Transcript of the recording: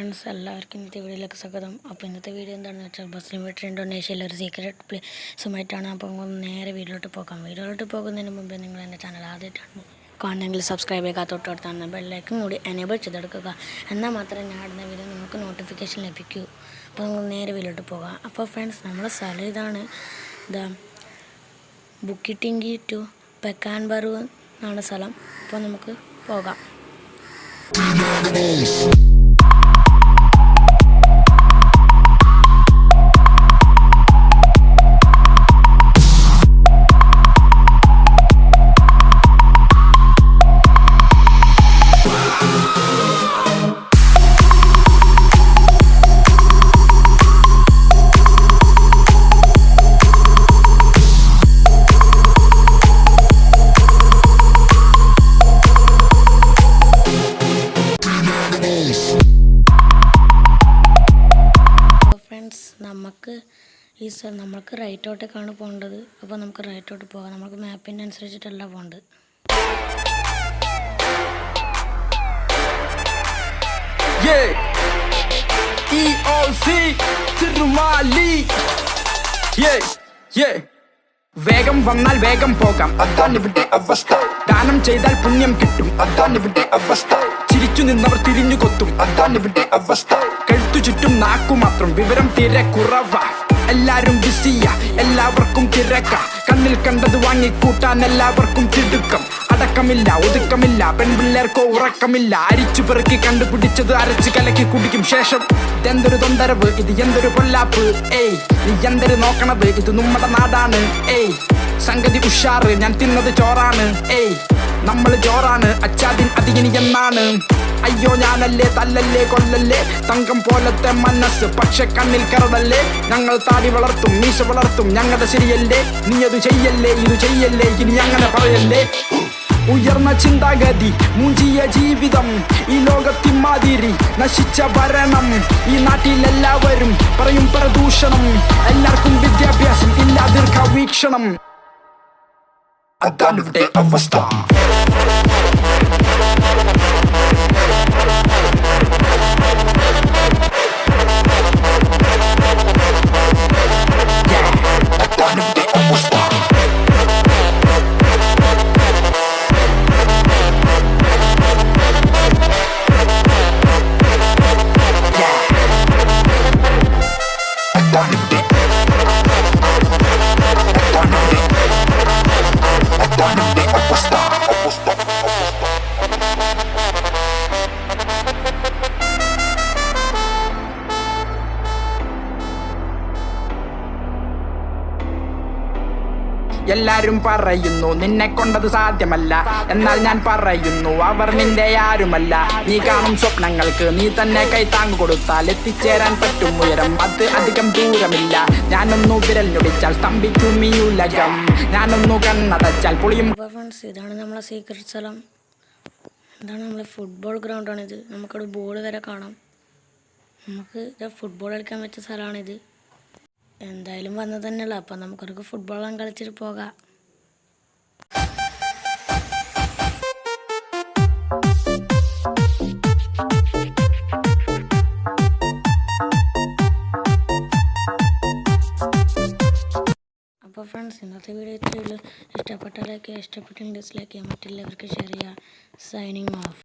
Friends, എല്ലാവർക്കും ഇന്നത്തെ വീഡിയോയിലേക്ക് സ്വാഗതം. അപ്പോൾ ഇന്നത്തെ വീഡിയോ എന്താണെന്ന് വെച്ചാൽ മുസ്ലിം വീട്ടിൽ ഇന്തോനേഷ്യയിലെ ഒരു സീക്രട്ട് പ്ലേസുമായിട്ടാണ്. അപ്പോൾ നേരെ വീഡിയോയിലോട്ട് പോകാം. വീഡിയോയിലോട്ട് പോകുന്നതിന് മുമ്പ് നിങ്ങൾ എൻ്റെ ചാനൽ ആദ്യമായിട്ടാണ് കാണണമെങ്കിൽ സബ്സ്ക്രൈബ് ചെയ്യുക, തൊട്ടടുത്താണ് ബെല്ലൈക്കൻ കൂടി എനേബിൾ ചെയ്തെടുക്കുക. എന്നാൽ മാത്രമേ ഞാൻ ഇടുന്ന വീഡിയോ നിങ്ങൾക്ക് നോട്ടിഫിക്കേഷൻ ലഭിക്കൂ. അപ്പോൾ നമ്മൾ നേരെ വീഡിയോയിലോട്ട് പോകാം. അപ്പോൾ ഫ്രണ്ട്സ്, നമ്മുടെ സ്ഥലം ഇതാണ്. ബുക്കിറ്റിംഗി ടു പെക്കാൻബറു എന്നാണ് സ്ഥലം. അപ്പോൾ നമുക്ക് പോകാം. നമ്മൾക്ക് റൈറ്റോട്ടേക്കാണ് പോകേണ്ടത്. അപ്പോൾ നമുക്ക് റൈറ്റോട്ട് പോകാം. നമുക്ക് മാപ്പിൻ്റെ അനുസരിച്ചിട്ടല്ല പോകേണ്ടത്. വേഗം വന്നാൽ വേഗം പോകാം, അതാണ് ഇവിടെ അവസ്ഥ. ദാനം ചെയ്താൽ പുണ്യം കിട്ടും, അതാണ് ഇവിടെ അവസ്ഥ. ചിരിച്ചു നിന്നവർ തിരിഞ്ഞു കൊത്തും, അതാണ് ഇവിടെ അവസ്ഥ. കഴുത്തു ചുറ്റും നാക്കു മാത്രം, വിവരം തീരെ കുറവാ. എല്ലാരും ബിസിയാ, എല്ലാവർക്കും തിരക്ക. കണ്ണിൽ കണ്ടത് വാങ്ങിക്കൂട്ടാൻ എല്ലാവർക്കും തിടുക്കം. അടക്കമില്ല, ഒതുക്കമില്ല, പെൺപിള്ളേർക്കോ ഉറക്കമില്ല. അരിച്ചു പെറുക്കി കണ്ടുപിടിച്ചത് അരച്ച് കലക്കി കുടിക്കും. ശേഷം ഇതെന്തൊരു തൊന്തരവ്, ഇത് എന്തൊരു പൊല്ലാപ്പ്. നീ എന്തൊരു നോക്കണത്, ഇത് നമ്മുടെ നാടാണ്. സംഗതി ഉഷാറ്, ഞാൻ തിന്നത് ചോറാണ്. നമ്മള് ചോറാണ്, അച്ചാദിൻ അതിനി എന്നാണ്. അയ്യോ ഞാനല്ലേ, തല്ലല്ലേ, കൊല്ലല്ലേ, തങ്കം പോലത്തെ മനസ്സ്, പക്ഷെ കണ്ണിൽ കരടല്ലേ. ഞങ്ങൾ താടി വളർത്തും, മീശ വളർത്തും, ഞങ്ങളുടെ ശരിയല്ലേ. നീ അത് ചെയ്യല്ലേ, ഇത് ചെയ്യല്ലേ, ഇനി അങ്ങനെ പറയല്ലേ. ഉയർന്ന ചിന്താഗതി, മൂഞ്ചിയ ജീവിതം, ഈ ലോകത്തിമാതിരി നശിച്ച ഭരണം. ഈ നാട്ടിലെല്ലാവരും പറയും പ്രദൂഷണം. എല്ലാവർക്കും വിദ്യാഭ്യാസം ഇല്ല, ദീർഘവീക്ഷണം. അതാണ് ഇവിടെ അവസ്ഥ. എല്ലാരും പറയുന്നു നിന്നെ കൊണ്ടത് സാധ്യമല്ല, എന്നാൽ ഞാൻ പറയുന്നു അവർ നിന്റെ ആരുമല്ല. നീ കാണും സ്വപ്നങ്ങൾക്ക് നീ തന്നെ കൈത്താങ്ങ് കൊടുത്താൽ എത്തിച്ചേരാൻ പറ്റും ഉയരം. അത് അധികം ദൂരമില്ല. ഞാനൊന്നു വിരൽ ഞൊടിച്ചാൽ സ്തംഭിക്കും ഈ ഉലകം. ഞാനൊന്നു കണ്ണടച്ചാൽ പൊളിയും. ഇതാണ് നമ്മളെ സീക്രട്ട് സ്ഥലം. ഇതാണ് നമ്മളെ ഫുട്ബോൾ ഗ്രൗണ്ടാണിത്. നമുക്കവിടെ ബോൾ വരെ കാണാം. നമുക്ക് ഫുട്ബോൾ കളിക്കാൻ പറ്റിയ സ്ഥലമാണിത്. എന്തായാലും വന്നത് തന്നെയല്ല. അപ്പം നമുക്കൊരു ഫുട്ബോളും കളിച്ചിട്ട് പോകാം. അപ്പോൾ ഫ്രണ്ട്സ്, ഇന്നത്തെ വീഡിയോ ഇത്രയുള്ളൂ. ഇഷ്ടപ്പെട്ടാലൊക്കെ, ഇഷ്ടപ്പെട്ടെങ്കിൽ ഡിസ്ലൈക്ക് ചെയ്യാം, മറ്റുള്ളവർക്ക് ഷെയർ ചെയ്യുക. Signing off.